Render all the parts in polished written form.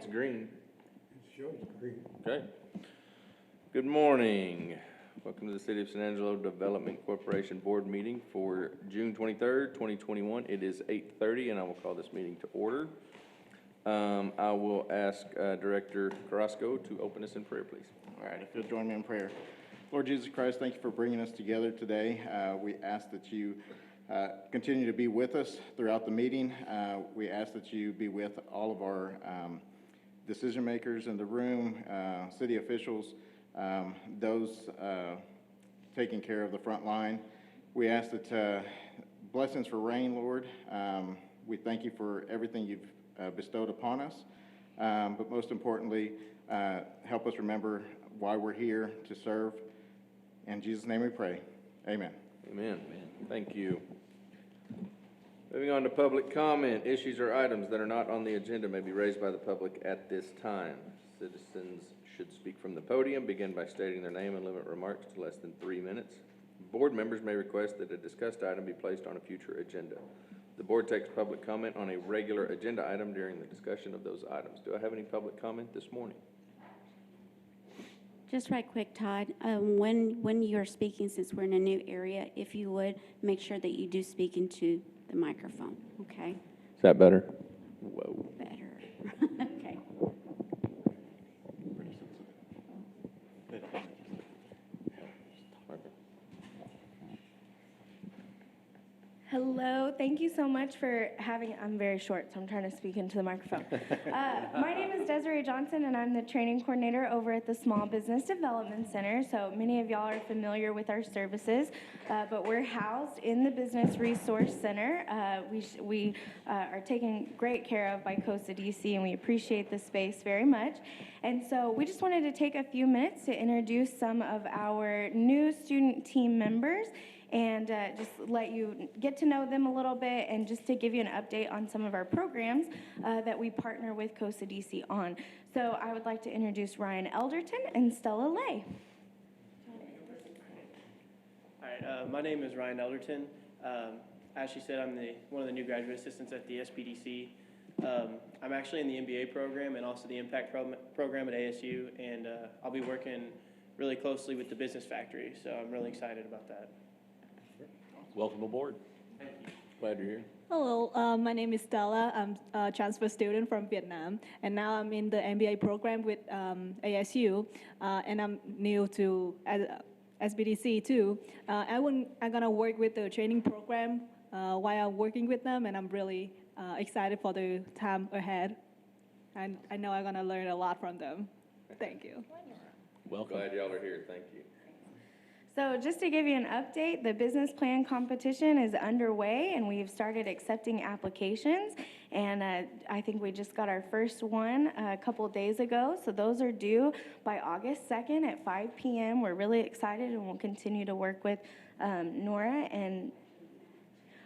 It's green. It shows green. Okay. Good morning. Welcome to the City of San Angelo Development Corporation Board meeting for June 23rd, 2021. It is 8:30, and I will call this meeting to order. I will ask Director Carrasco to open us in prayer, please. All right, if you'll join me in prayer. Lord Jesus Christ, thank you for bringing us together today. We ask that you continue to be with us throughout the meeting. We ask that you be with all of our decision makers in the room, city officials, those taking care of the front line. We ask that blessings for rain, Lord. We thank you for everything you've bestowed upon us. But most importantly, help us remember why we're here to serve. In Jesus' name we pray. Amen. Amen. Thank you. Moving on to public comment. Issues or items that are not on the agenda may be raised by the public at this time. Citizens should speak from the podium, begin by stating their name and limit remarks to less than 3 minutes. Board members may request that a discussed item be placed on a future agenda. The board takes public comment on a regular agenda item during the discussion of those items. Do I have any public comment this morning? Just right quick, Todd, when you're speaking, since we're in a new area, if you would, make sure that you do speak into the microphone, okay? Is that better? Whoa. Better. Okay. Hello, thank you so much for having, I'm very short, so I'm trying to speak into the microphone. My name is Desiree Johnson, and I'm the training coordinator over at the Small Business Development Center. So many of y'all are familiar with our services, but we're housed in the Business Resource Center. We are taken great care of by COSA DC, and we appreciate the space very much. And so we just wanted to take a few minutes to introduce some of our new student team members and just let you get to know them a little bit, and just to give you an update on some of our programs that we partner with COSA DC on. So I would like to introduce Ryan Elderton and Stella Lay. All right, my name is Ryan Elderton. As she said, I'm one of the new graduate assistants at the SPDC. I'm actually in the MBA program and also the Impact program at ASU, and I'll be working really closely with the Business Factory, so I'm really excited about that. Welcome aboard. Thank you. Glad you're here. Hello, my name is Stella. I'm a transfer student from Vietnam, and now I'm in the MBA program with ASU, and I'm new to SBDC too. I'm gonna work with the training program while I'm working with them, and I'm really excited for the time ahead. And I know I'm gonna learn a lot from them. Thank you. Welcome. Glad y'all are here. Thank you. So just to give you an update, the business plan competition is underway, and we've started accepting applications. And I think we just got our first one a couple of days ago. So those are due by August 2nd at 5 p.m. We're really excited, and we'll continue to work with Nora and...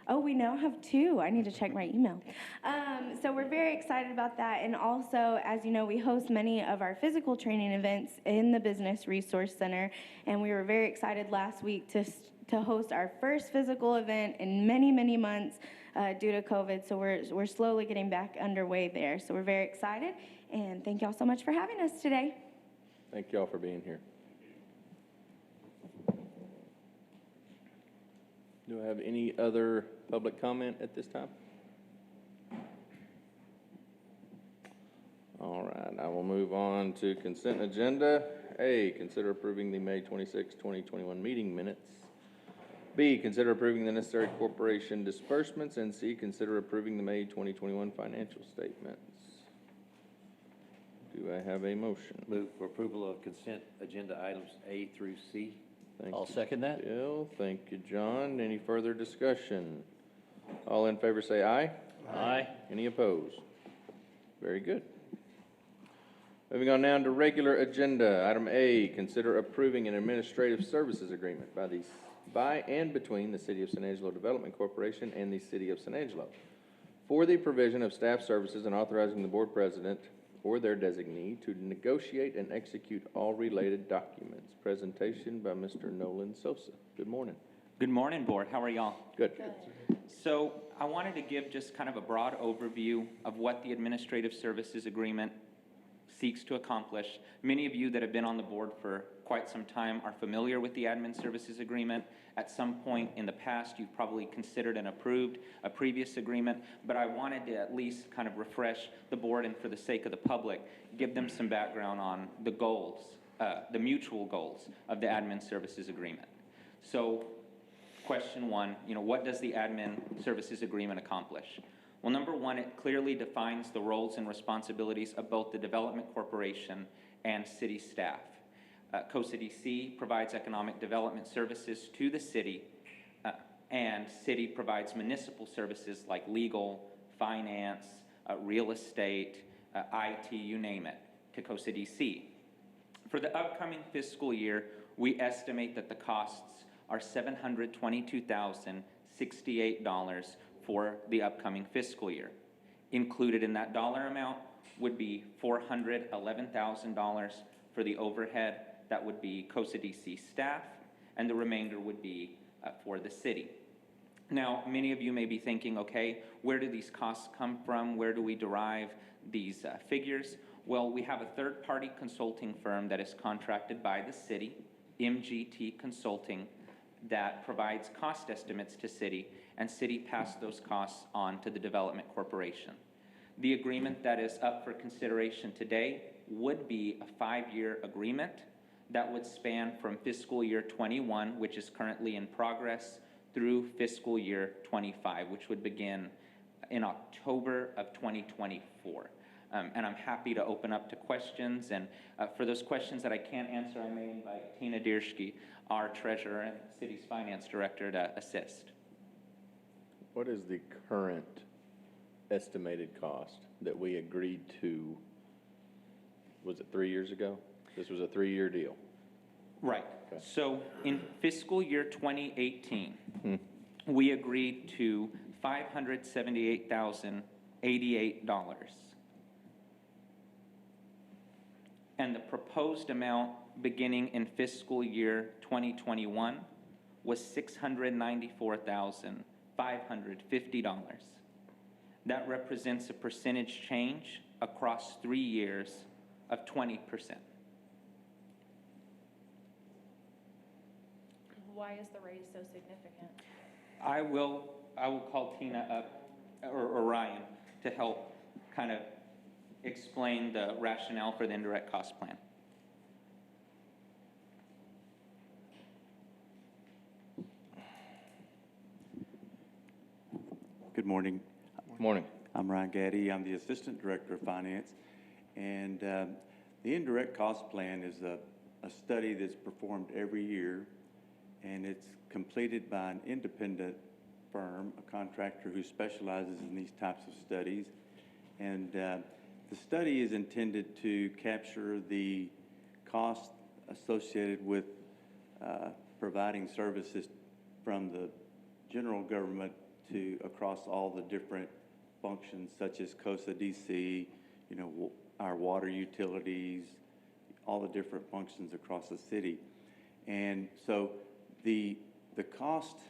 Oh, we now have 2. I need to check my email. So we're very excited about that. And also, as you know, we host many of our physical training events in the Business Resource Center. And we were very excited last week to host our first physical event in many, many months due to COVID. So we're slowly getting back underway there. So we're very excited. And thank y'all so much for having us today. Thank y'all for being here. Do I have any other public comment at this time? All right, I will move on to consent agenda. A, consider approving the May 26, 2021 meeting minutes. B, consider approving the necessary corporation disbursements. And C, consider approving the May 2021 financial statements. Do I have a motion? Move for approval of consent agenda items A through C. I'll second that. Bill, thank you, John. Any further discussion? All in favor say aye. Aye. Any opposed? Very good. Moving on now to regular agenda. Item A, consider approving an administrative services agreement by and between the City of San Angelo Development Corporation and the City of San Angelo for the provision of staff services, and authorizing the board president or their designee to negotiate and execute all related documents. Presentation by Mr. Nolan Sosa. Good morning. Good morning, board. How are y'all? Good. So I wanted to give just kind of a broad overview of what the administrative services agreement seeks to accomplish. Many of you that have been on the board for quite some time are familiar with the Admin Services Agreement. At some point in the past, you've probably considered and approved a previous agreement, but I wanted to at least kind of refresh the board and for the sake of the public, give them some background on the goals, the mutual goals of the Admin Services Agreement. So, question one, what does the Admin Services Agreement accomplish? Well, number one, it clearly defines the roles and responsibilities of both the Development Corporation and city staff. COSA DC provides economic development services to the city, and city provides municipal services like legal, finance, real estate, IT, you name it, to COSA DC. For the upcoming fiscal year, we estimate that the costs are $722,068 for the upcoming fiscal year. Included in that dollar amount would be $411,000 for the overhead. That would be COSA DC staff, and the remainder would be for the city. Now, many of you may be thinking, okay, where do these costs come from? Where do we derive these figures? Well, we have a third-party consulting firm that is contracted by the city, MGT Consulting, that provides cost estimates to city, and city passed those costs on to the Development Corporation. The agreement that is up for consideration today would be a 5-year agreement that would span from fiscal year 21, which is currently in progress, through fiscal year 25, which would begin in October of 2024. And I'm happy to open up to questions. And for those questions that I can't answer, I may invite Tina Dierschke, our treasurer and city's finance director, to assist. What is the current estimated cost that we agreed to, was it 3 years ago? This was a 3-year deal. Right. Okay. So in fiscal year 2018, we agreed to $578,088. And the proposed amount beginning in fiscal year 2021 was $694,550. That represents a percentage change across 3 years of 20%. Why is the raise so significant? I will call Tina up, or Ryan, to help kind of explain the rationale for the indirect cost plan. Good morning. Morning. I'm Ryan Gaddy. I'm the Assistant Director of Finance. And the indirect cost plan is a study that's performed every year, and it's completed by an independent firm, a contractor who specializes in these types of studies. And the study is intended to capture the cost associated with providing services from the general government to across all the different functions, such as COSA DC, our water utilities, all the different functions across the city. And so the costs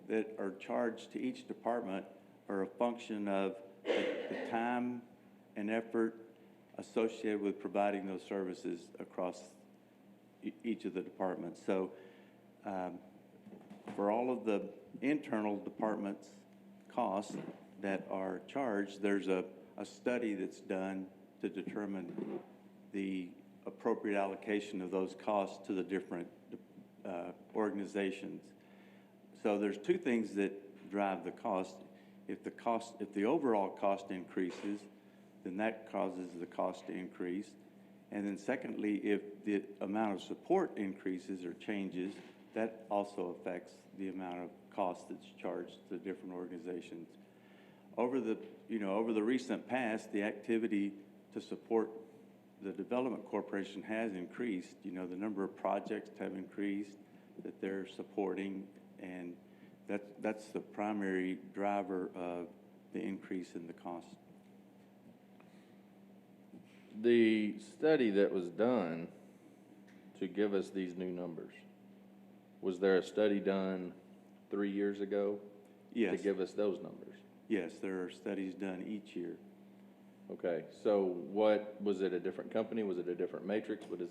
that are charged to each department are a function of the time and effort associated with providing those services across each of the departments. So for all of the internal departments' costs that are charged, there's a study that's done to determine the appropriate allocation of those costs to the different organizations. So there's two things that drive the cost. If the overall cost increases, then that causes the cost to increase. And then secondly, if the amount of support increases or changes, that also affects the amount of cost that's charged to different organizations. Over the recent past, the activity to support the Development Corporation has increased. The number of projects have increased that they're supporting, and that's the primary driver of the increase in the cost. The study that was done to give us these new numbers, was there a study done 3 years ago? Yes. To give us those numbers? Yes, there are studies done each year. Okay, so what, was it a different company? Was it a different matrix? What is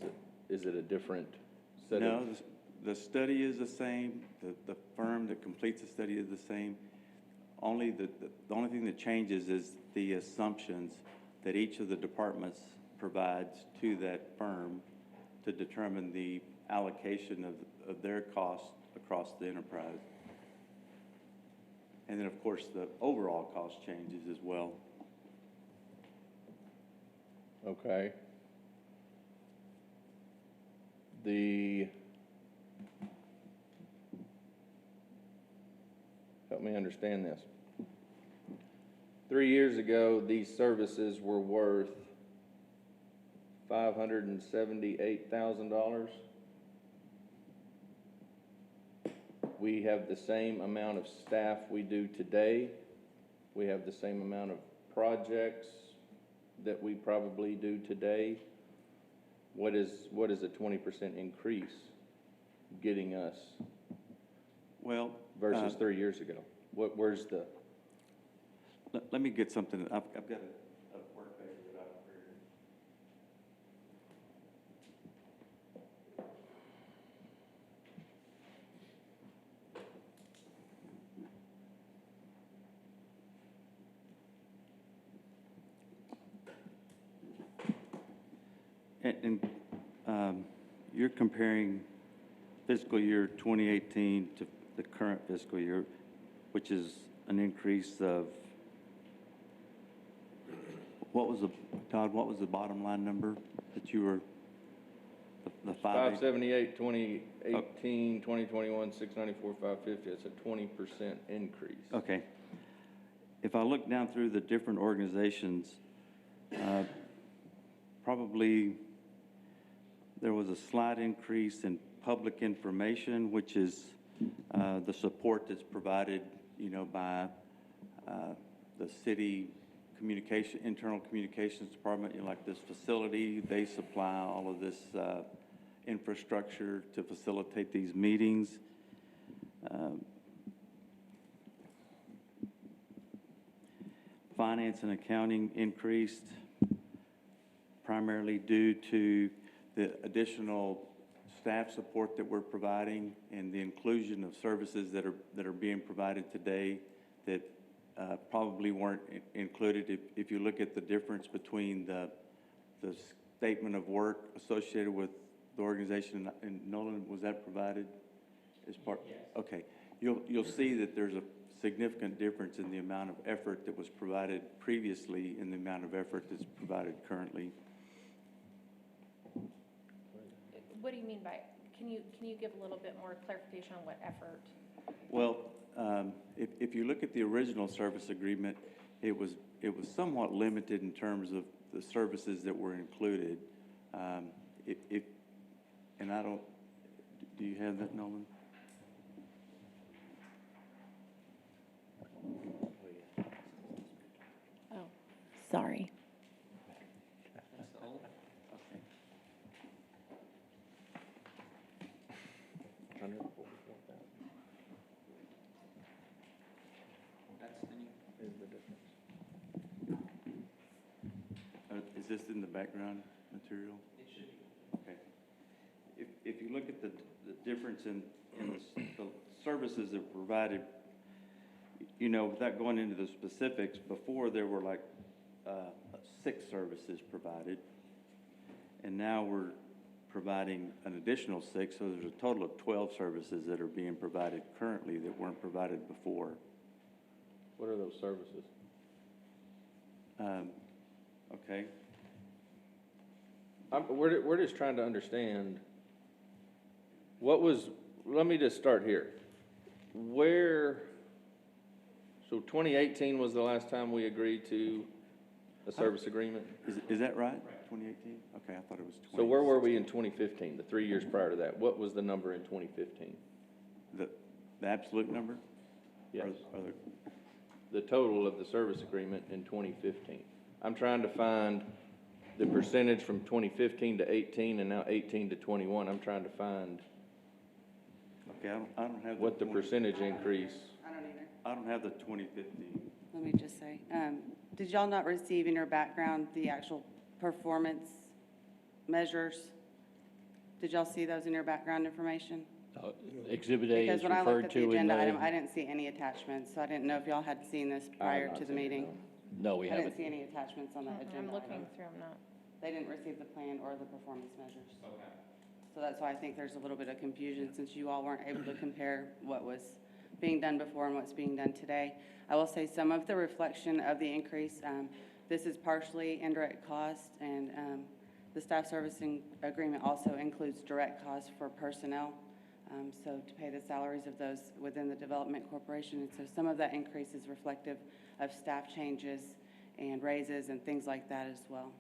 it a different set of? No, the study is the same, the firm that completes the study is the same. Only the only thing that changes is the assumptions that each of the departments provides to that firm to determine the allocation of their costs across the enterprise. And then, of course, the overall cost changes as well. Okay. Help me understand this. 3 years ago, these services were worth $578,000. We have the same amount of staff we do today. We have the same amount of projects that we probably do today. What is a 20% increase getting us Well, versus 3 years ago? Where's the? let me get something. I've got a work paper that I prepared. And you're comparing fiscal year 2018 to the current fiscal year, which is an increase of, Todd, what was the bottom line number that you were, the 578, 2018, 2021, 694, 550. It's a 20% increase. Okay. If I look down through the different organizations, probably there was a slight increase in public information, which is the support that's provided, by the city internal communications department. Like this facility, they supply all of this infrastructure to facilitate these meetings. Finance and accounting increased primarily due to the additional staff support that we're providing and the inclusion of services that are being provided today that probably weren't included. If you look at the difference between the statement of work associated with the organization, and Nolan, was that provided as part? Yes. Okay. You'll see that there's a significant difference in the amount of effort that was provided previously and the amount of effort that's provided currently. What do you mean by, can you give a little bit more clarification on what effort? Well, if you look at the original service agreement, it was somewhat limited in terms of the services that were included. And I don't, do you have that, Nolan? Oh, sorry. Is this in the background material? It should be. Okay. If you look at the difference in the services that were provided, without going into the specifics, before there were like 6 services provided, and now we're providing an additional 6, so there's a total of 12 services that are being provided currently that weren't provided before. What are those services? Okay. We're just trying to understand let me just start here. So 2018 was the last time we agreed to a service agreement? Is that right? 2018? Okay, I thought it was 20. So where were we in 2015, the 3 years prior to that? What was the number in 2015? The absolute number? Yes. Or The total of the service agreement in 2015. I'm trying to find the percentage from 2015 to 18 and now 18 to 21. I'm trying to find okay, I don't have what the percentage increase. I don't have the 2015. Let let me just say, did y'all not receive in your background the actual performance measures? Did y'all see those in your background information? Exhibit A Because is when I looked referred at the to in agenda item, I the, didn't see any attachments, so I didn't know if y'all had seen this prior not to the seen it, meeting. no, we I haven't. didn't see any attachments on that agenda I'm item. looking through them now. They didn't receive the plan or the performance measures. Okay. So that's why I think there's a little bit of confusion, since you all weren't able to compare what was being done before and what's being done today. I will say some of the reflection of the increase, this is partially indirect cost, and the staff servicing agreement also includes direct costs for personnel, so to pay the salaries of those within the development corporation. And so some of that increase is reflective of staff changes and raises and things like that as well.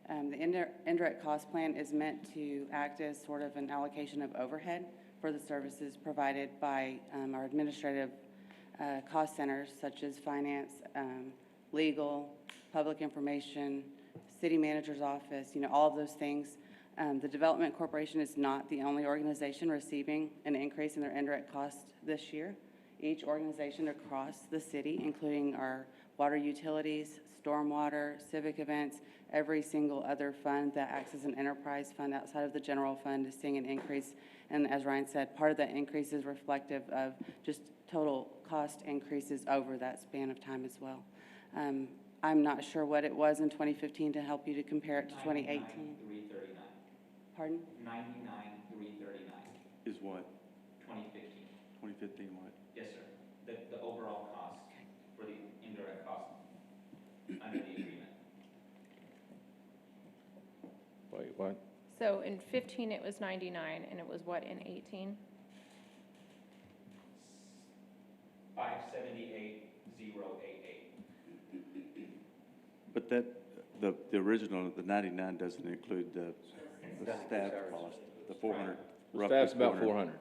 The indirect cost plan is meant to act as sort of an allocation of overhead for the services provided by our administrative cost centers, such as finance, legal, public information, city manager's office, all of those things. The Development Corporation is not the only organization receiving an increase in their indirect cost this year. Each organization across the city, including our water utilities, stormwater, civic events, every single other fund that acts as an enterprise fund outside of the general fund, is seeing an increase. And as Ryan said, part of that increase is reflective of just total cost increases over that span of time as well. I'm not sure what it was in 2015 to help you to compare it to 2018. 339. Pardon? 99,339. Is what? 2015. 2015 what? Yes, sir. The overall cost for the indirect cost under the agreement. Wait, what? So in 15, it was 99, and it was what in 18? 578,088. But that, the original, the 99 doesn't include the staff cost, the 400, roughly Staff's about 400.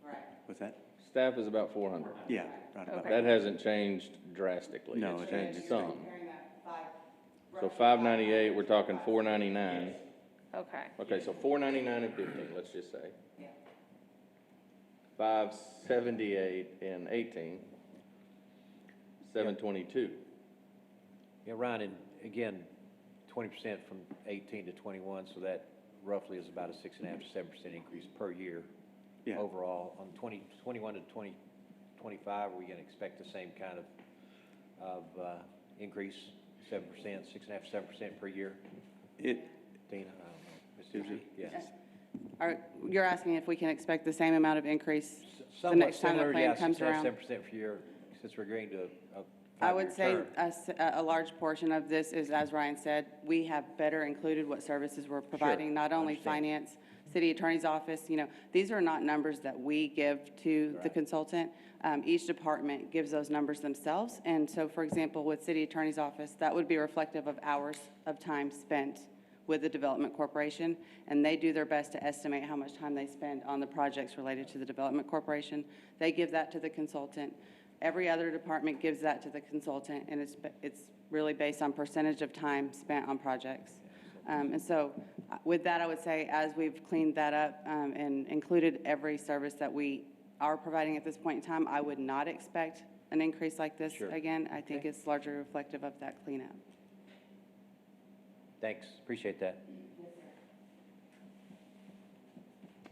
Right. What's that? Staff is about 400. Yeah, right about Okay. that. That hasn't changed drastically. No, It's it hasn't. changed some. Comparing that So 598, we're talking 499. Okay. Okay, so 499 and 15, let's just say. Yeah. 578 and 18, 722. Yeah, Ryan, and again, 20% from 18 to 21, so that roughly is about a 6.5% to 7% increase per year. Yeah. Overall, on 2021 to 2025, are we going to expect the same kind of increase, 7%, 6.5% to 7% per year? It, Tina, I don't know. Ms. Susie? Yes. You're asking if we can expect the same amount of increase the Somewhat next time the similar, plan yeah, comes 6.5%, around? 7% per year, since we're agreeing to a I would five-year say term. a large portion of this is, as Ryan said, we have better included what services we're providing, not I only understand. finance, city attorney's office, these are not numbers that we give to the Right. consultant. Each department gives those numbers themselves. And so, for example, with city attorney's office, that would be reflective of hours of time spent with the Development Corporation, and they do their best to estimate how much time they spend on the projects related to the Development Corporation. They give that to the consultant. Every other department gives that to the consultant, and it's really based on percentage of time spent on projects. And so with that, I would say, as we've cleaned that up and included every service that we are providing at this point in time, I would not expect an increase like this Sure. again. I think it's largely reflective of that cleanup. Thanks, appreciate that.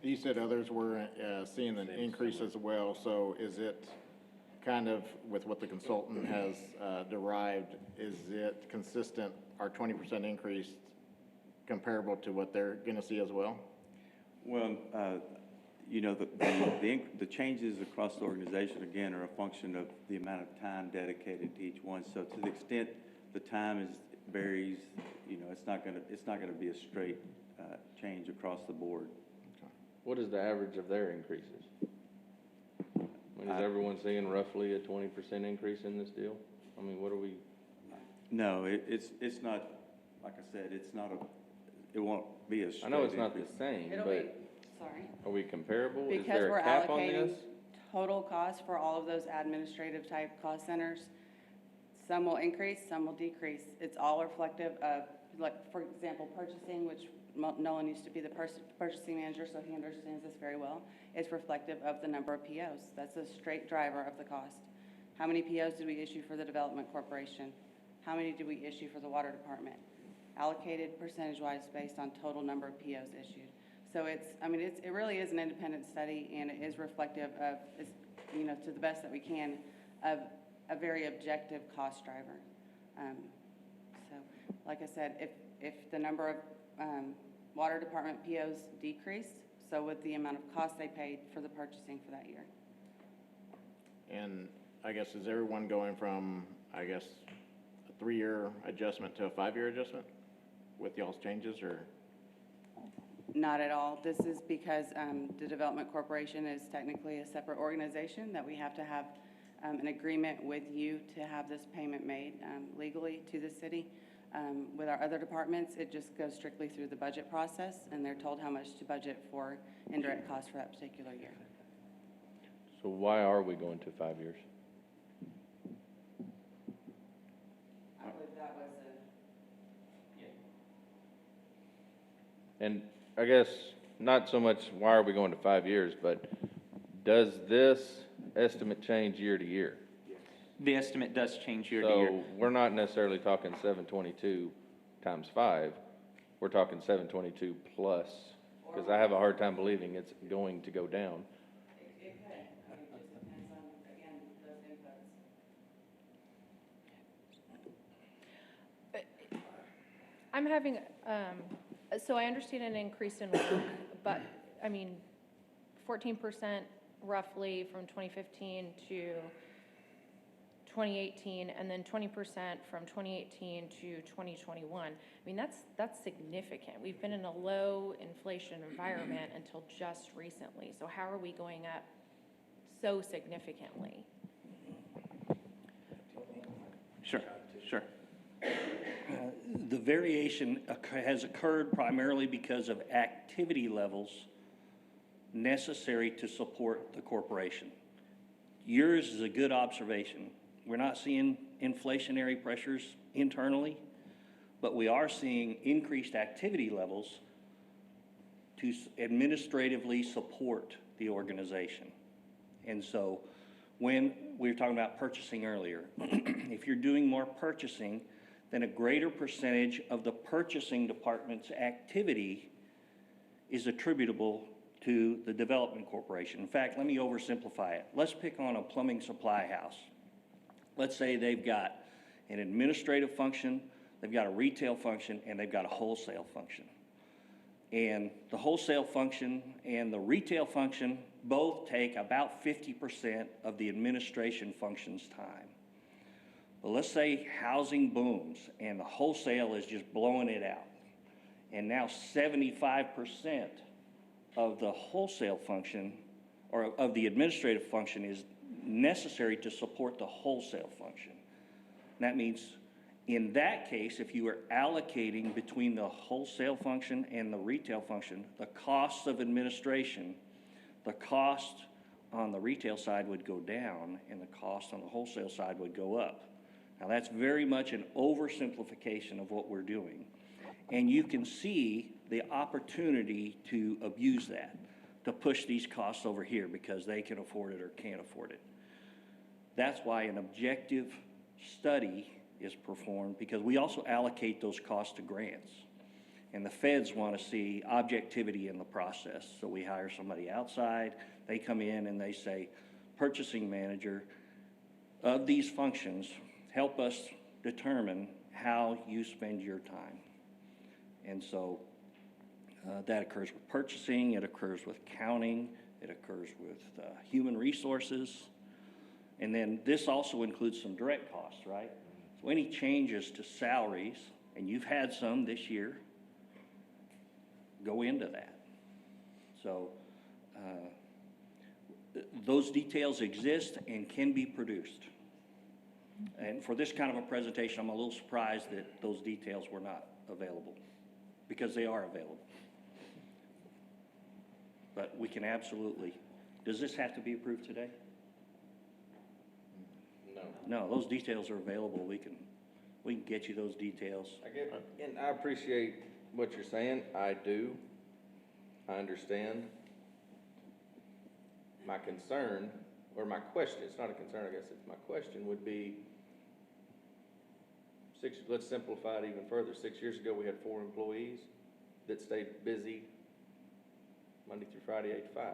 You said others were seeing an increase as well, so is it kind of with what the consultant has derived, is it consistent, our 20% increase comparable to what they're going to see as well? well, the changes across the organization, again, are a function of the amount of time dedicated to each one. So to the extent the time varies, it's not gonna be a straight change across the board. What is the average of their increases? Is everyone seeing roughly a 20% increase in this deal? I mean, what are we? No, it's not, like I said, it won't be a straight I know it's not the increase. same, It'll be, but sorry. are we comparable? Is Because there we're a cap on allocating this? total cost for all of those administrative type cost centers, some will increase, some will decrease. It's all reflective of, like, for example, purchasing, which Nolan used to be the purchasing manager, so he understands this very well. It's reflective of the number of POs. That's a straight driver of the cost. How many POs did we issue for the Development Corporation? How many did we issue for the Water Department? Allocated percentage-wise based on total number of POs issued. So it really is an independent study, and it is reflective of, to the best that we can, of a very objective cost driver. So, like I said, if the number of Water Department POs decreased, so would the amount of cost they paid for the purchasing for that year. And I guess, is everyone going from, a 3-year adjustment to a 5-year adjustment with y'all's changes, or? Not at all. This is because the Development Corporation is technically a separate organization that we have to have an agreement with you to have this payment made legally to the city. With our other departments, it just goes strictly through the budget process, and they're told how much to budget for indirect costs for that particular year. So why are we going to 5 years? I believe that was And I guess not so much why are we going to 5 years, but does this estimate change year to year? The estimate does change year to year. So we're not necessarily talking 722 times 5. We're talking 722 plus, because I have a hard time believing it's going to go down. It could. It just depends on, again, those inputs. I'm having, so I understand an increase in work, but, 14% roughly from 2015 to 2018, and then 20% from 2018 to 2021. That's significant. We've been in a low inflation environment until just recently. So how are we going up so significantly? Sure. The variation has occurred primarily because of activity levels necessary to support the corporation. Yours is a good observation. We're not seeing inflationary pressures internally, but we are seeing increased activity levels to administratively support the organization. And so when we were talking about purchasing earlier, if you're doing more purchasing, then a greater percentage of the purchasing department's activity is attributable to the Development Corporation. In fact, let me oversimplify it. Let's pick on a plumbing supply house. Let's say they've got an administrative function, they've got a retail function, and they've got a wholesale function. And the wholesale function and the retail function both take about 50% of the administration function's time. But let's say housing booms and the wholesale is just blowing it out. And now 75% of the wholesale function, or of the administrative function, is necessary to support the wholesale function. And that means, in that case, if you are allocating between the wholesale function and the retail function, the costs of administration, the cost on the retail side would go down and the cost on the wholesale side would go up. Now, that's very much an oversimplification of what we're doing. And you can see the opportunity to abuse that, to push these costs over here because they can afford it or can't afford it. That's why an objective study is performed, because we also allocate those costs to grants. And the feds want to see objectivity in the process. So we hire somebody outside, they come in and they say, purchasing manager of these functions, help us determine how you spend your time. And so that occurs with purchasing, it occurs with accounting, it occurs with human resources. And then this also includes some direct costs, right? So any changes to salaries, and you've had some this year, go into that. So those details exist and can be produced. And for this kind of a presentation, I'm a little surprised that those details were not available, because they are available. But we can absolutely, does this have to be approved today? No, those details are available. We can get you those details. And I appreciate what you're saying. I do. I understand. My concern or my question, it's not a concern, I guess, it's my question would be, let's simplify it even further. 6 years ago, we had 4 employees that stayed busy Monday through Friday, 8 to 5.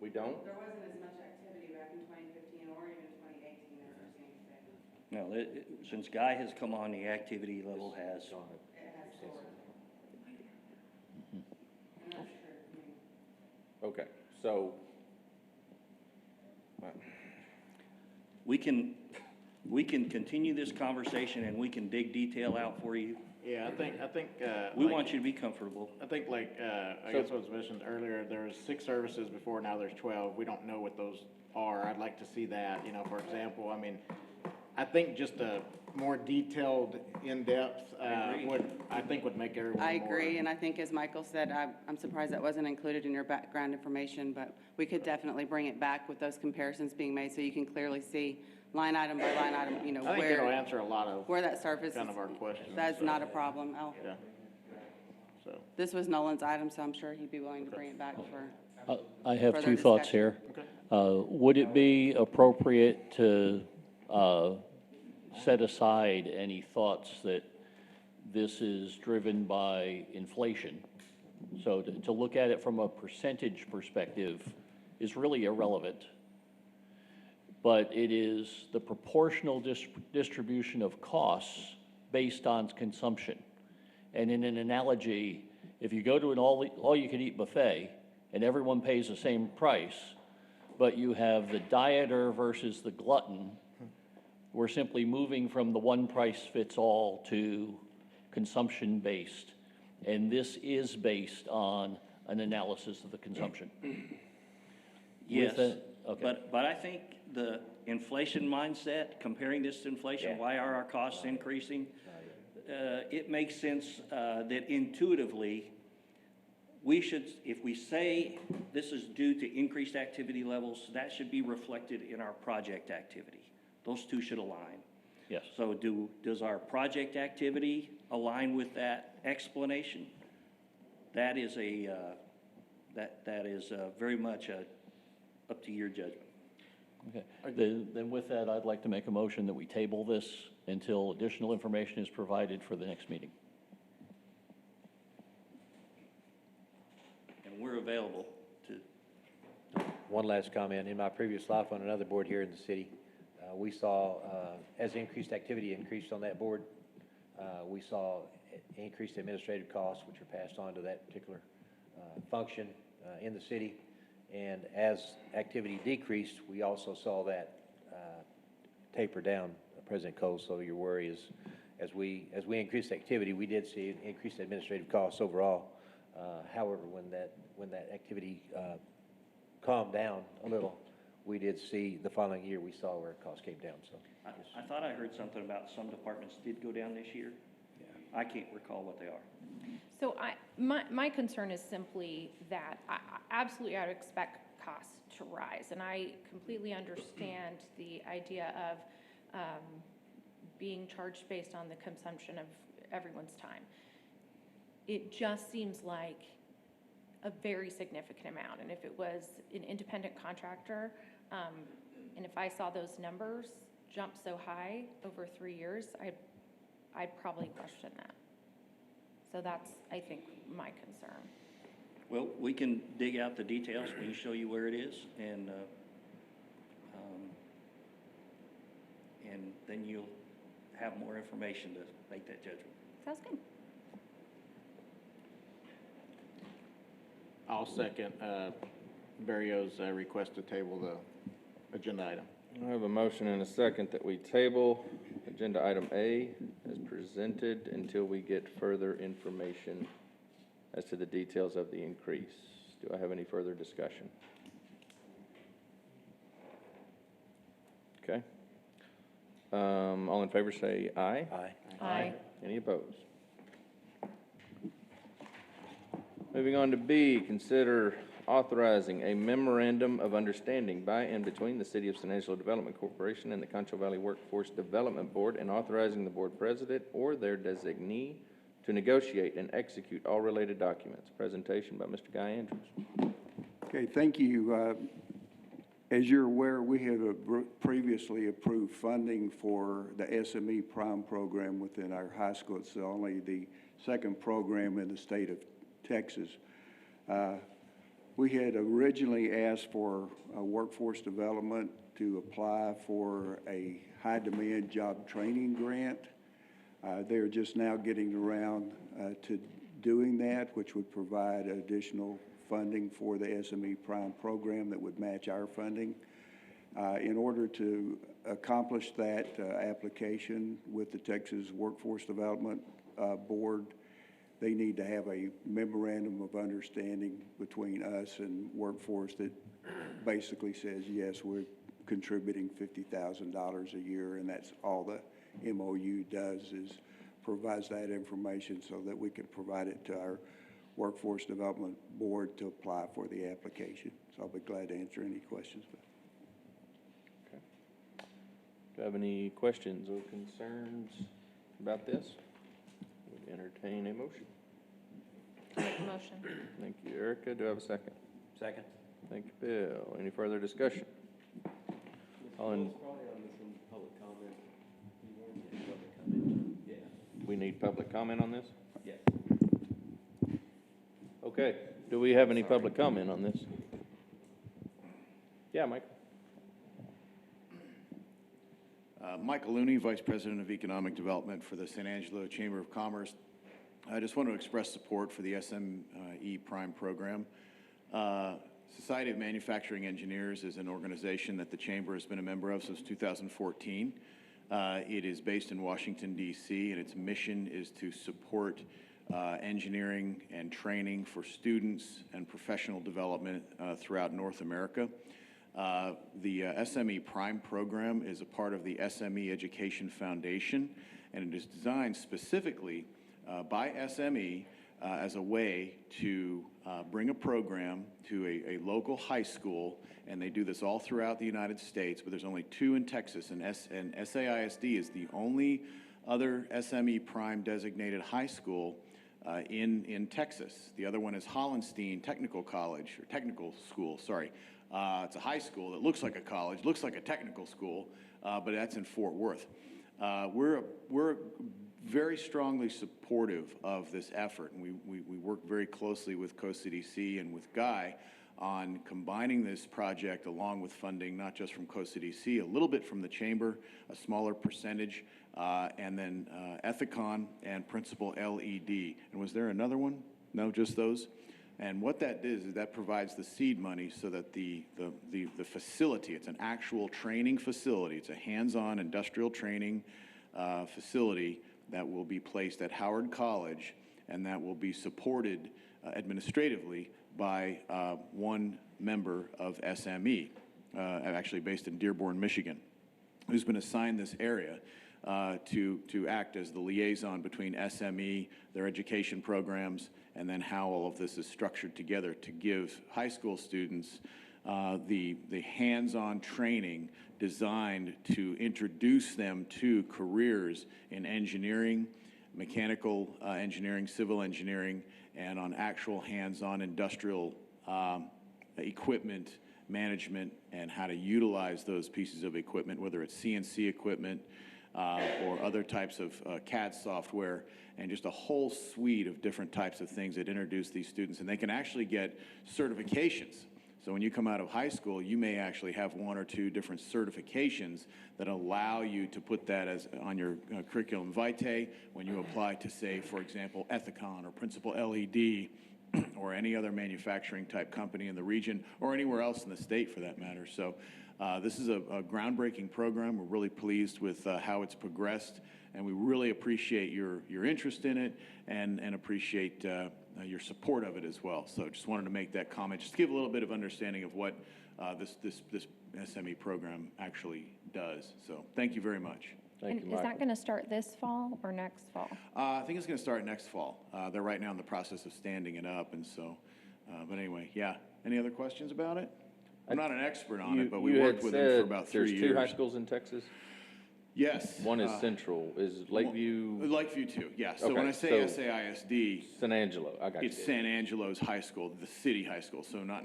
We don't? There wasn't as much activity back in 2015 or even 2018 as we're seeing today. No, since Guy has come on, the activity level has. It has soared. And that's true. I mean, Okay, so, We can continue this conversation and we can dig detail out for you. Yeah, I think. We like- want you to be comfortable. I think I guess what was mentioned earlier, there was 6 services before, now there's 12. We don't know what those are. I'd like to see that, for example, I mean, I think just a more detailed, in-depth, would make everyone more. I agree, and I think as Michael said, I'm surprised that wasn't included in your background information, but we could definitely bring it back with those comparisons being made so you can clearly see line item by line item, I think it'll answer a lot of where that surface kind is. of our questions. That's so, not a problem. Yeah. So, This was Nolan's item, so I'm sure he'd be willing to bring it back for. I have Further 2 thoughts discussion. here. Would it be appropriate to set aside any thoughts that this is driven by inflation? So to look at it from a percentage perspective is really irrelevant. But it is the proportional distribution of costs based on consumption. And in an analogy, if you go to an all-you-can-eat buffet and everyone pays the same price, but you have the dieter versus the glutton, we're simply moving from the one price fits all to consumption-based. And this is based on an analysis of the consumption. Yes, Okay. but I think the inflation mindset, comparing this to inflation, why are our costs increasing? It makes sense that intuitively, we should, if we say this is due to increased activity levels, that should be reflected in our project activity. Those two should align. Yes. So does our project activity align with that explanation? That is very much up to your judgment. Okay. Then with that, I'd like to make a motion that we table this until additional information is provided for the next meeting. And we're available to. One last comment. In my previous life on another board here in the city, we saw, as increased activity increased on that board, we saw increased administrative costs, which are passed on to that particular function in the city. And as activity decreased, we also saw that taper down, President Cole. So your worry is, as we increased activity, we did see increased administrative costs overall. However, when that activity calmed down a little, we did see the following year we saw where costs came down. So I thought I heard something about some departments did go down this year. I can't recall what they are. So my concern is simply that I absolutely I would expect costs to rise. And I completely understand the idea of being charged based on the consumption of everyone's time. It just seems like a very significant amount. And if it was an independent contractor, and if I saw those numbers jump so high over 3 years, I'd probably question that. So that's, I think, my concern. Well, we can dig out the details. We can show you where it is, and then you'll have more information to make that judgment. Sounds good. I'll second Barrio's request to table the agenda item. I have a motion and a second that we table agenda item A as presented until we get further information as to the details of the increase. Do I have any further discussion? Okay. All in favor say aye. aye. Aye. Any opposed? Moving on to B, consider authorizing a memorandum of understanding by and between the City of San Angelo Development Corporation and the Concho Valley Workforce Development Board, and authorizing the board president or their designee to negotiate and execute all related documents. Presentation by Mr. Guy Andrews. Okay, thank you. As you're aware, we have previously approved funding for the SME Prime program within our high school. It's only the second program in the state of Texas. We had originally asked for workforce development to apply for a high-demand job training grant. They're just now getting around to doing that, which would provide additional funding for the SME Prime program that would match our funding. In order to accomplish that application with the Texas Workforce Development Board, they need to have a memorandum of understanding between us and Workforce that basically says, yes, we're contributing $50,000 a year, and that's all the MOU does, is provides that information so that we can provide it to our Workforce Development Board to apply for the application. So I'll be glad to answer any questions. Okay. Do you have any questions or concerns about this? Would entertain a motion. Make a motion. Thank you, Erica. Do I have a second? Second. Thank you, Bill. Any further discussion? All in, we need public comment on this? Yes. Okay. Do we have any public comment on this? Yeah, Mike. Michael Looney, Vice President of Economic Development for the San Angelo Chamber of Commerce. I just want to express support for the SME Prime program. Society of Manufacturing Engineers is an organization that the Chamber has been a member of since 2014. It is based in Washington, D.C., and its mission is to support engineering and training for students and professional development throughout North America. The SME Prime program is a part of the SME Education Foundation, and it is designed specifically by SME as a way to bring a program to a local high school, and they do this all throughout the United States, but there's only 2 in Texas, and SAISD is the only other SME Prime designated high school in Texas. The other one is Hollenstein Technical College, or Technical School, sorry. It's a high school that looks like a college, looks like a technical school, but that's in Fort Worth. We're very strongly supportive of this effort, and we work very closely with COCDC and with Guy on combining this project along with funding, not just from COCDC, a little bit from the Chamber, a smaller percentage, and then Ethicon and Principal LED. And was there another one? No, just those? And what that is that provides the seed money so that the facility, it's an actual training facility, it's a hands-on industrial training facility that will be placed at Howard College, and that will be supported administratively by one member of SME, actually based in Dearborn, Michigan, who's been assigned this area to act as the liaison between SME, their education programs, and then how all of this is structured together to give high school students the hands-on training designed to introduce them to careers in engineering, mechanical engineering, civil engineering, and on actual hands-on industrial equipment management and how to utilize those pieces of equipment, whether it's CNC equipment or other types of CAD software, and just a whole suite of different types of things that introduce these students. And they can actually get certifications. So when you come out of high school, you may actually have 1 or 2 different certifications that allow you to put that as on your curriculum vitae when you apply to, say, for example, Ethicon or Principal LED or any other manufacturing type company in the region or anywhere else in the state for that matter. So this is a groundbreaking program. We're really pleased with how it's progressed, and we really appreciate your interest in it and appreciate your support of it as well. So just wanted to make that comment, just to give a little bit of understanding of what this SME program actually does. So thank you very much. And is that going to start this fall or next fall? I think it's going to start next fall. They're right now in the process of standing it up, and so, but anyway, yeah. Any other questions about it? I'm not an expert on it, but we worked with them for about 3 years. There's 2 high schools in Texas? Yes. One is Central. Is Lakeview? Lakeview too, yeah. So Okay, when I say so- SAISD, San Angelo, I got you. it's San Angelo's high school, the city high school, so not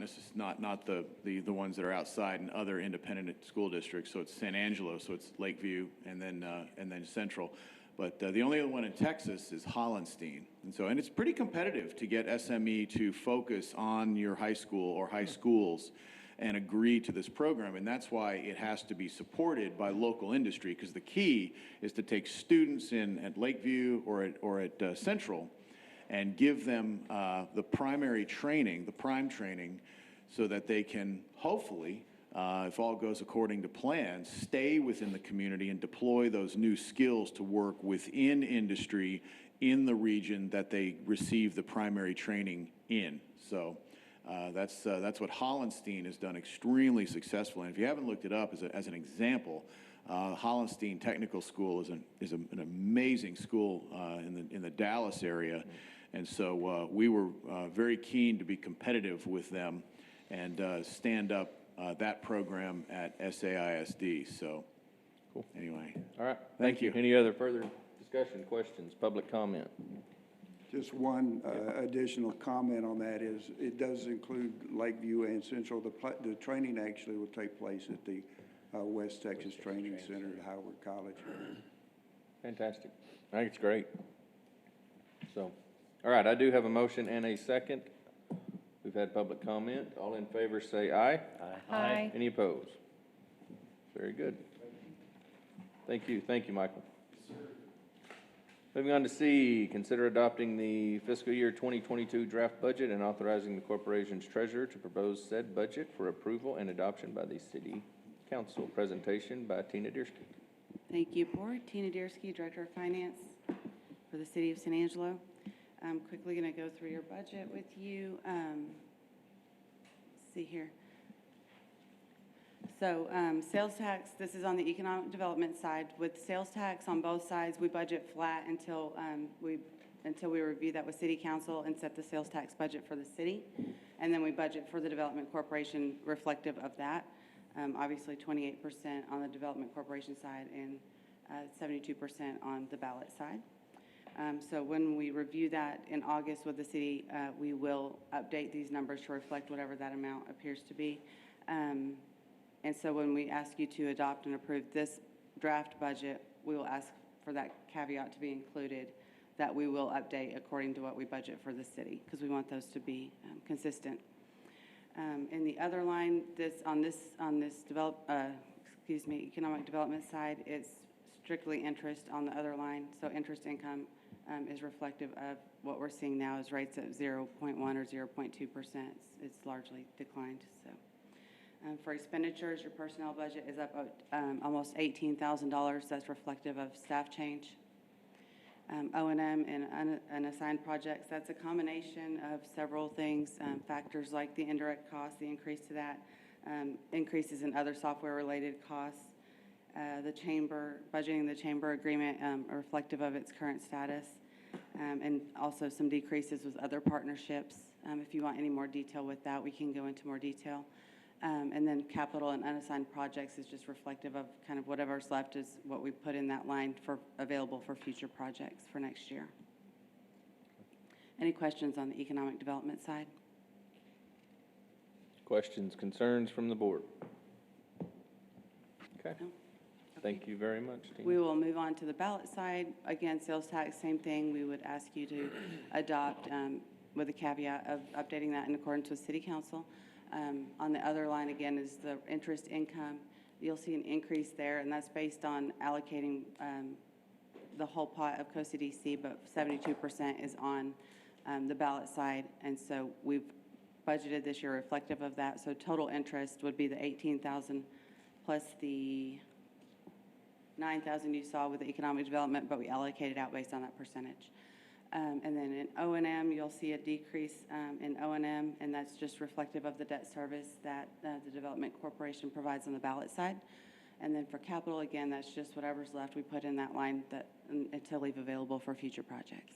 the ones that are outside and other independent school districts. So it's San Angelo, so it's Lakeview and then Central. But the only other one in Texas is Hollenstein. And it's pretty competitive to get SME to focus on your high school or high schools and agree to this program. And that's why it has to be supported by local industry, because the key is to take students in at Lakeview or at Central and give them the primary training, the prime training, so that they can hopefully, if all goes according to plan, stay within the community and deploy those new skills to work within industry in the region that they receive the primary training in. So that's what Hollenstein has done extremely successfully. And if you haven't looked it up as an example, Hollenstein Technical School is an amazing school in the Dallas area. And so we were very keen to be competitive with them and stand up that program at SAISD. So, Cool. Anyway. All right. Thank you. Any other further discussion, questions, public comment? Just one additional comment on that is it does include Lakeview and Central. The training actually will take place at the West Texas Training Center at Howard College. Fantastic. I think it's great. So, all right, I do have a motion and a second. We've had public comment. All in favor say aye. Aye. Any opposed? Very good. Thank you, Michael. Moving on to C, consider adopting the fiscal year 2022 draft budget and authorizing the corporation's treasurer to propose said budget for approval and adoption by the city council. Presentation by Tina Diersky. Thank you, Board. Tina Diersky, Director of Finance for the City of San Angelo. I'm quickly going to go through your budget with you. Let's see here. So sales tax, this is on the economic development side. With sales tax on both sides, we budget flat until we review that with City Council and set the sales tax budget for the city. And then we budget for the Development Corporation reflective of that. Obviously 28% on the Development Corporation side and 72% on the ballot side. So when we review that in August with the city, we will update these numbers to reflect whatever that amount appears to be. And so when we ask you to adopt and approve this draft budget, we will ask for that caveat to be included, that we will update according to what we budget for the city, because we want those to be consistent. In the other line, on this economic development side, it's strictly interest on the other line. So interest income is reflective of what we're seeing now is rates at 0.1 or 0.2%. It's largely declined. So for expenditures, your personnel budget is up almost $18,000. That's reflective of staff change. O&M and unassigned projects, that's a combination of several things, factors like the indirect costs, the increase to that, increases in other software-related costs, the chamber, budgeting the chamber agreement are reflective of its current status, and also some decreases with other partnerships. If you want any more detail with that, we can go into more detail. And then capital and unassigned projects is just reflective of kind of whatever's left is what we put in that line for available for future projects for next year. Any questions on the economic development side? Questions, concerns from the board? Okay. No? Thank you very much, Tina. We will move on to the ballot side. Again, sales tax, same thing. We would ask you to adopt with a caveat of updating that in accordance with City Council. On the other line, again, is the interest income. You'll see an increase there, and that's based on allocating the whole pot of COSA-DC, but 72% is on the ballot side, and so we've budgeted this year reflective of that. So total interest would be the $18,000 plus the $9,000 you saw with the economic development, but we allocated out based on that percentage. And then in O&M, you'll see a decrease in O&M, and that's just reflective of the debt service that the Development Corporation provides on the ballot side. And then for capital, again, that's just whatever's left we put in that line that to leave available for future projects.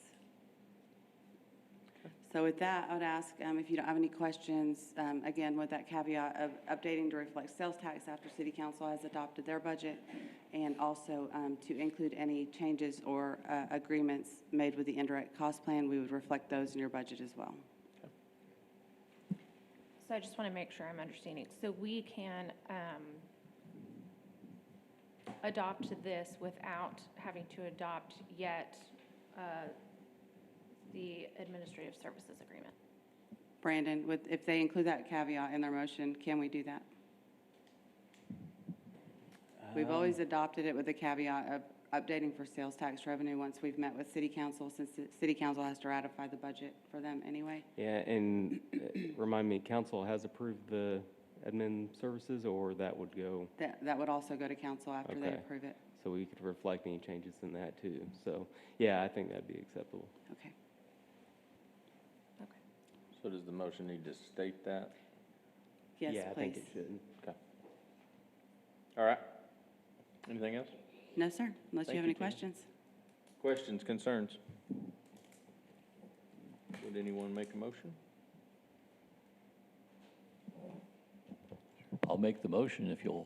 So with that, I would ask if you don't have any questions, again, with that caveat of updating to reflect sales tax after City Council has adopted their budget, and also to include any changes or agreements made with the indirect cost plan, we would reflect those in your budget as well. So I just want to make sure I'm understanding. So we can adopt this without having to adopt yet the administrative services agreement? Brandon, if they include that caveat in their motion, can we do that? We've always adopted it with the caveat of updating for sales tax revenue once we've met with City Council, since the City Council has to ratify the budget for them anyway. Yeah, and remind me, council has approved the admin services, or that would go? That would also go to council after they Okay. approve it. So we could reflect any changes in that too. So, yeah, I think that'd be acceptable. Okay. So does the motion need to state that? Yes, Yeah, I think please. it should. Okay. All right. Anything else? No, sir, unless you Thank have you, any Tina. questions. Questions, concerns? Would anyone make a motion? I'll make the motion if you'll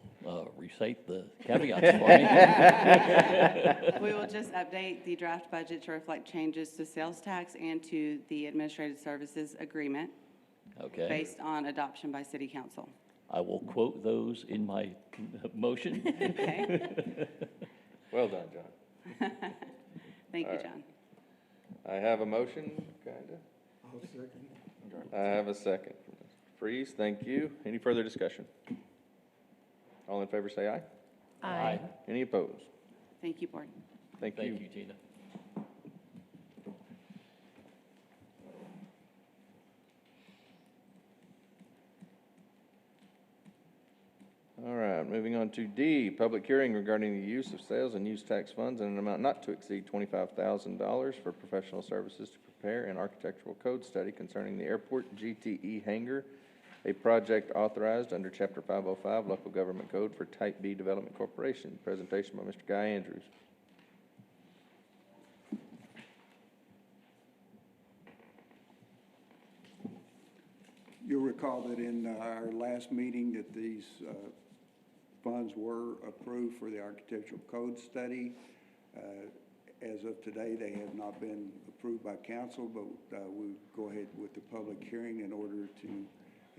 recite the caveats for me. We will just update the draft budget to reflect changes to sales tax and to the administrative services agreement Okay. based on adoption by City Council. I will quote those in my motion. Okay. Well done, John. Thank All you, right. John. I have a motion, kinda. I'll second. I have a second. Freeze, thank you. Any further discussion? All in favor, say aye. Aye. Any opposed? Thank you, Board. Thank you. Thank you, Tina. All right, moving on to D, public hearing regarding the use of sales and use tax funds in an amount not to exceed $25,000 for professional services to prepare an architectural code study concerning the airport GTE hangar, a project authorized under Chapter 505 Local Government Code for Type B Development Corporation. Presentation by Mr. Guy Andrews. You'll recall that in our last meeting that these funds were approved for the architectural code study. As of today, they have not been approved by council, but we'll go ahead with the public hearing in order to,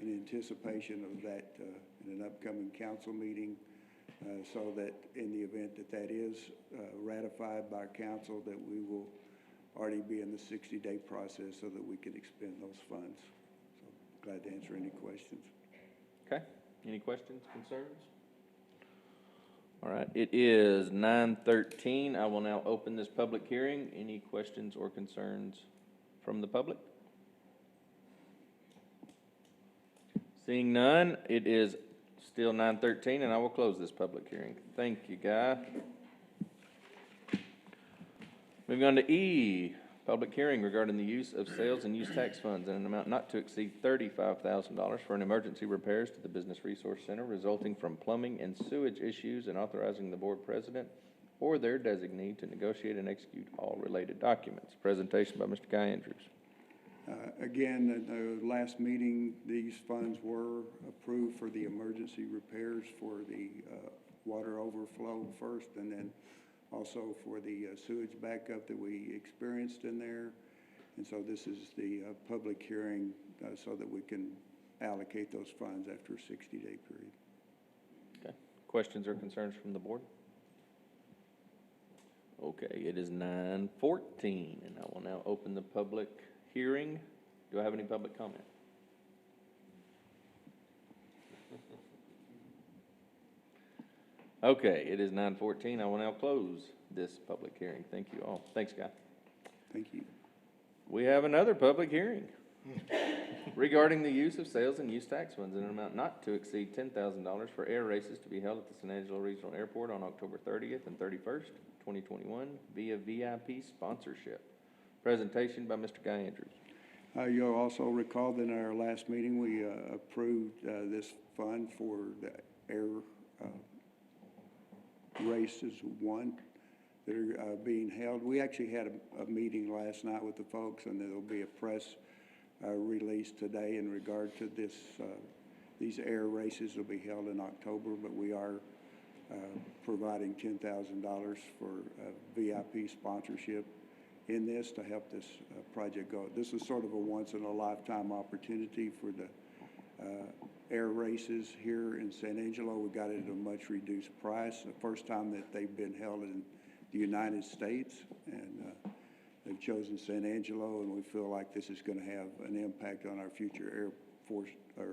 in anticipation of that in an upcoming council meeting, so that in the event that that is ratified by council, that we will already be in the 60-day process so that we can expend those funds. So glad to answer any questions. Okay, any questions, concerns? All right, it is 9:13. I will now open this public hearing. Any questions or concerns from the public? Seeing none, it is still 9:13, and I will close this public hearing. Thank you, Guy. Moving on to E, public hearing regarding the use of sales and use tax funds in an amount not to exceed $35,000 for an emergency repairs to the Business Resource Center resulting from plumbing and sewage issues, and authorizing the board president or their designee to negotiate and execute all related documents. Presentation by Mr. Guy Andrews. Again, at the last meeting, these funds were approved for the emergency repairs for the water overflow first, and then also for the sewage backup that we experienced in there. And so this is the public hearing so that we can allocate those funds after a 60-day period. Okay. Questions or concerns from the board? Okay, it is 9:14, and I will now open the public hearing. Do I have any public comment? Okay, it is 9:14. I will now close this public hearing. Thank you all. Thanks, Guy. Thank you. We have another public hearing regarding the use of sales and use tax funds in an amount not to exceed $10,000 for air races to be held at the San Angelo Regional Airport on October 30th and 31st, 2021 via VIP sponsorship. Presentation by Mr. Guy Andrews. You'll also recall that in our last meeting, we approved this fund for the air races one that are being held. We actually had a meeting last night with the folks, and there'll be a press released today in regard to this. These air races will be held in October, but we are providing $10,000 for VIP sponsorship in this to help this project go. This is sort of a once-in-a-lifetime opportunity for the air races here in San Angelo. We got it at a much reduced price. The first time that they've been held in the United States, and they've chosen San Angelo, and we feel like this is going to have an impact on our future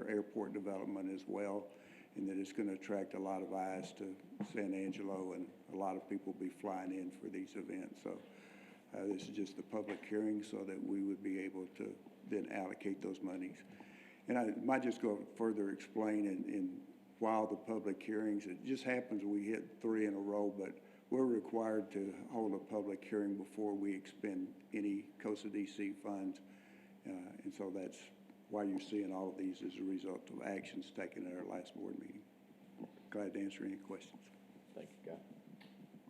airport development as well, and that it's going to attract a lot of eyes to San Angelo, and a lot of people will be flying in for these events. So this is just the public hearing so that we would be able to then allocate those monies. And I might just go further explain in while the public hearings, it just happens we hit 3 in a row, but we're required to hold a public hearing before we expend any COSA DC funds. And so that's why you're seeing all of these as a result of actions taken at our last board meeting. Glad to answer any questions. Thank you, Guy.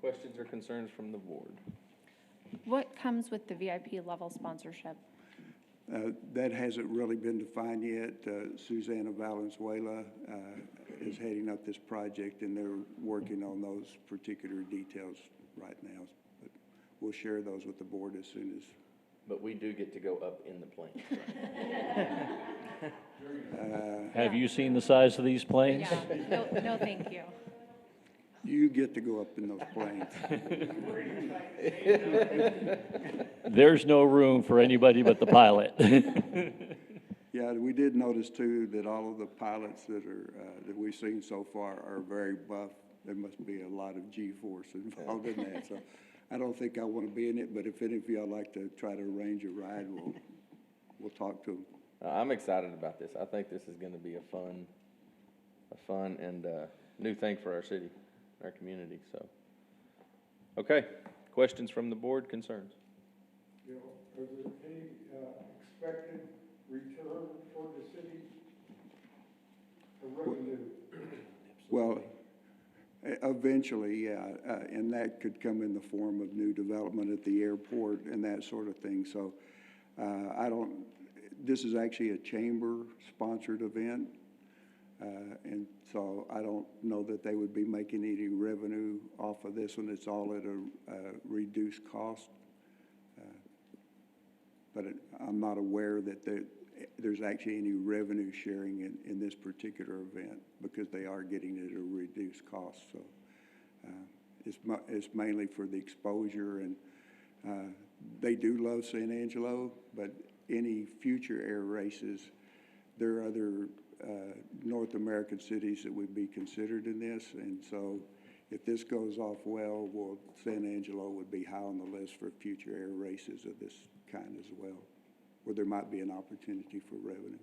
Questions or concerns from the board? What comes with the VIP level sponsorship? That hasn't really been defined yet. Susanna Valenzuela is heading up this project, and they're working on those particular details right now. But we'll share those with the board as soon as. But we do get to go up in the plane. Right? Have you seen the size of these planes? Yeah, no, thank you. You get to go up in those planes. There's no room for anybody but the pilot. Yeah, we did notice too that all of the pilots that are that we've seen so far are very buff. There must be a lot of G-force involved in that. So I don't think I want to be in it, but if any of y'all like to try to arrange a ride, we'll talk to them. I'm excited about this. I think this is going to be a fun and new thing for our city, our community. So, okay, questions from the board, concerns? Are there any expected return for the city, the revenue? Well, eventually, yeah, and that could come in the form of new development at the airport and that sort of thing. So this is actually a chamber-sponsored event, and so I don't know that they would be making any revenue off of this one. It's all at a reduced cost. But I'm not aware that there's actually any revenue sharing in this particular event because they are getting it at a reduced cost. So it's mainly for the exposure, and they do love San Angelo, but any future air races, there are other North American cities that would be considered in this, and so if this goes off well, San Angelo would be high on the list for future air races of this kind as well, where there might be an opportunity for revenue.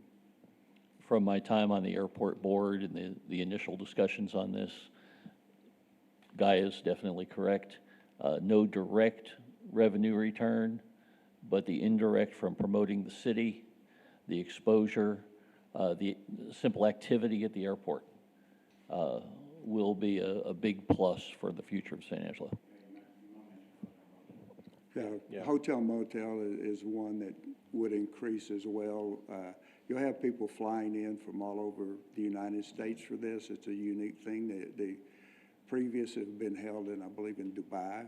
From my time on the airport board and the initial discussions on this, Guy is definitely correct. No direct revenue return, but the indirect from promoting the city, the exposure, the simple activity at the airport will be a big plus for the future of San Angelo. Yeah. Hotel motel is one that would increase as well. You'll have people flying in from all over the United States for this. It's a unique thing. The previous have been held in, I believe, in Dubai.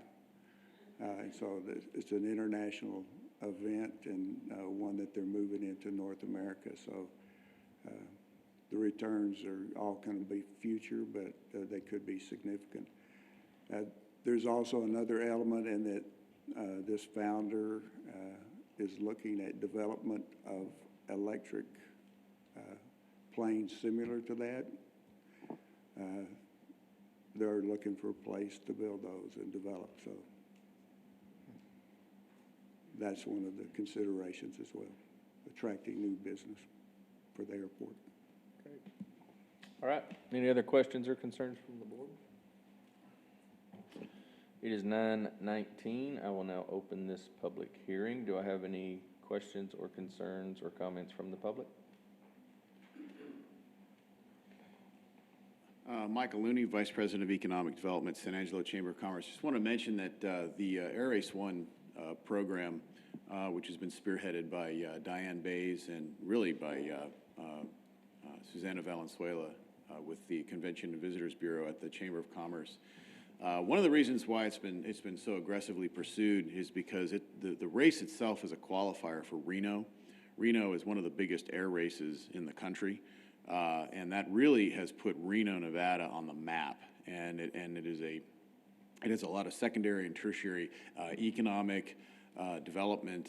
And so it's an international event and one that they're moving into North America. So the returns are all going to be future, but they could be significant. There's also another element in that this founder is looking at development of electric planes similar to that. They're looking for a place to build those and develop. So that's one of the considerations as well, attracting new business for the airport. Great. All right. Any other questions or concerns from the board? It is 9:19. I will now open this public hearing. Do I have any questions or concerns or comments from the public? Michael Looney, Vice President of Economic Development, San Angelo Chamber of Commerce. Just want to mention that the Air Race One program which has been spearheaded by Diane Bays and really by Susanna Valenzuela with the Convention and Visitors Bureau at the Chamber of Commerce. One of the reasons why it's been so aggressively pursued is because the race itself is a qualifier for Reno. Reno is one of the biggest air races in the country, and that really has put Reno, Nevada on the map. And it has a lot of secondary and tertiary economic development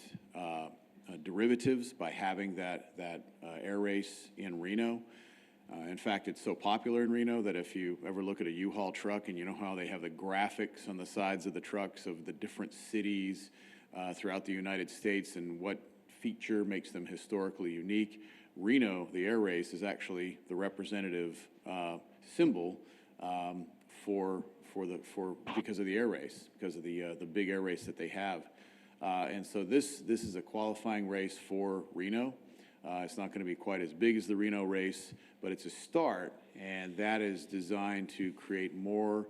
derivatives by having that air race in Reno. In fact, it's so popular in Reno that if you ever look at a U-Haul truck and you know how they have the graphics on the sides of the trucks of the different cities throughout the United States and what feature makes them historically unique, Reno, the air race, is actually the representative symbol because of the air race, because of the big air race that they have. And so this is a qualifying race for Reno. It's not going to be quite as big as the Reno race, but it's a start, and that is designed to create more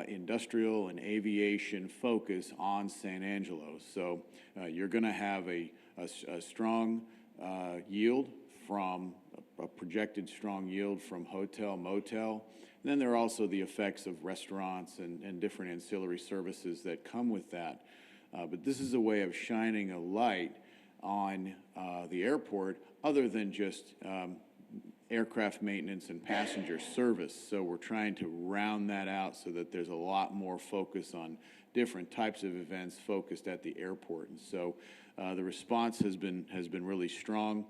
industrial and aviation focus on San Angelo. So you're going to have a strong yield from a projected strong yield from hotel, motel. And then there are also the effects of restaurants and different ancillary services that come with that. But this is a way of shining a light on the airport other than just aircraft maintenance and passenger service. So we're trying to round that out so that there's a lot more focus on different types of events focused at the airport. And so the response has been really strong.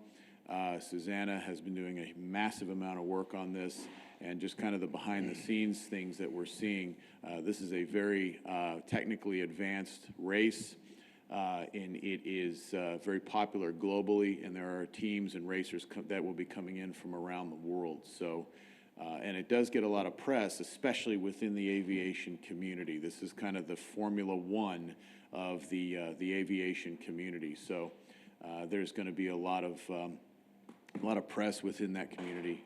Susanna has been doing a massive amount of work on this, and just kind of the behind-the-scenes things that we're seeing. This is a very technically advanced race, and it is very popular globally, and there are teams and racers that will be coming in from around the world. So, and it does get a lot of press, especially within the aviation community. This is kind of the Formula One of the aviation community. So there's going to be a lot of press within that community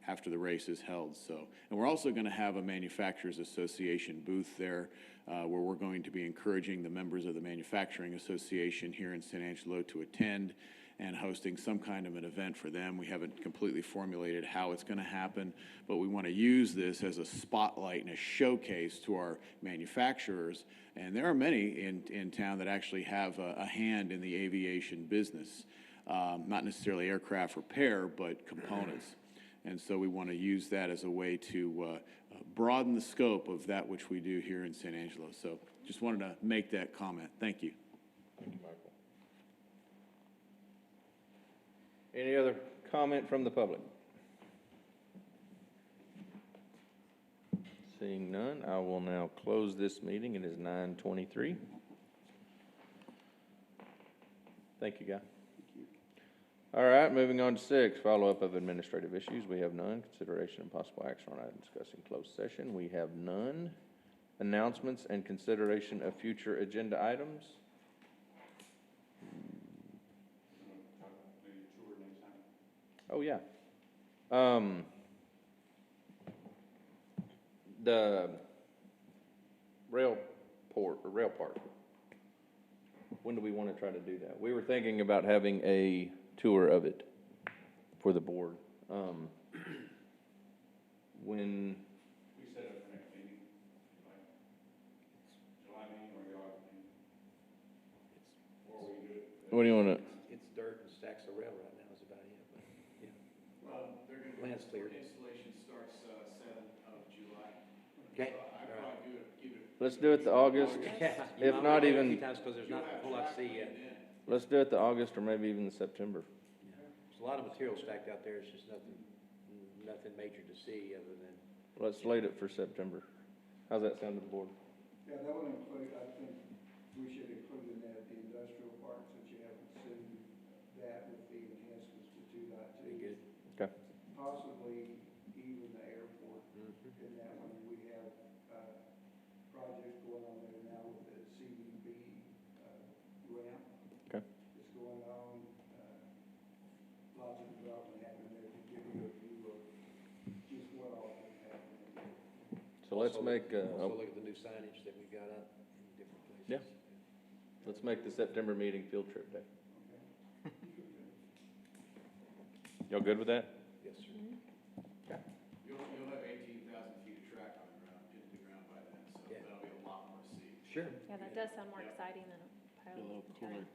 after the race is held. So, and we're also going to have a Manufacturers Association booth there where we're going to be encouraging the members of the Manufacturing Association here in San Angelo to attend and hosting some kind of an event for them. We haven't completely formulated how it's going to happen, but we want to use this as a spotlight and a showcase to our manufacturers. And there are many in town that actually have a hand in the aviation business, not necessarily aircraft repair, but components. And so we want to use that as a way to broaden the scope of that which we do here in San Angelo. So just wanted to make that comment. Thank you. Thank you, Michael. Any other comment from the public? Seeing none, I will now close this meeting. It is 9:23. Thank you, Guy. All right, moving on to 6, follow-up of administrative issues. We have none. Consideration and possible action on items discussed in closed session. We have none. Announcements and consideration of future agenda items. Oh, yeah. The rail park. When do we want to try to do that? We were thinking about having a tour of it for the board. When? We set up the next meeting, like July meeting or the August meeting. Or we do it. What do you want to? It's dirt and stacks of rail right now is about it, but, yeah. Well, they're going to Land's cleared. Installation starts 7th of July. Okay. So I'd probably give it. Let's do it the August. Yeah, If not even, because there's not a whole lot to see yet. let's do it the August or maybe even the September. There's a lot of material stacked out there, it's just nothing major to see other than. Let's slate it for September. How's that sound to the board? Yeah, that would include, I think we should include in that the industrial park, since you haven't seen that with the enhancements to 2.2. Pretty good. Okay. Possibly even the airport in that one. We have projects going on there now with the CDB ramp. Okay. It's going on, lots of development happening there to give you a view of just what all is happening. So let's make, Also look at the new signage that we've got up in different places. Yeah. Let's make the September meeting field trip day. Y'all good with that? Yes, sir. You'll have 18,000 feet of track on the ground, hit the ground by then, so that'll be a lot more to see. Sure. Yeah, that does sound more exciting than a pile of trash.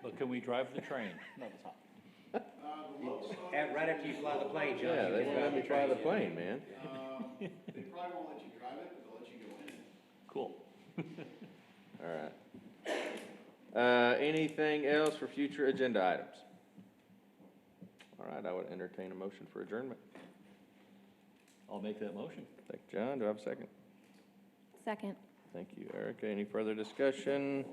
But can we drive the train? Right after you fly the plane, John. Yeah, you they can won't let me the fly train. the plane, man. They probably won't let you drive it, but they'll let you go in it. Cool. All right. Anything else for future agenda items? All right, I would entertain a motion for adjournment. I'll make that motion. Thank you, John. Do I have a second? Second. Thank you, Erica. Any further discussion?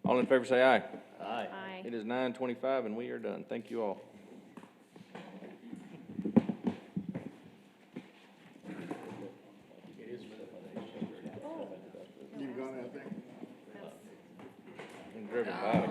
All in favor say aye. Aye. Aye. It is 9:25 and we are done. Thank you all. You've gone out there? Been driven by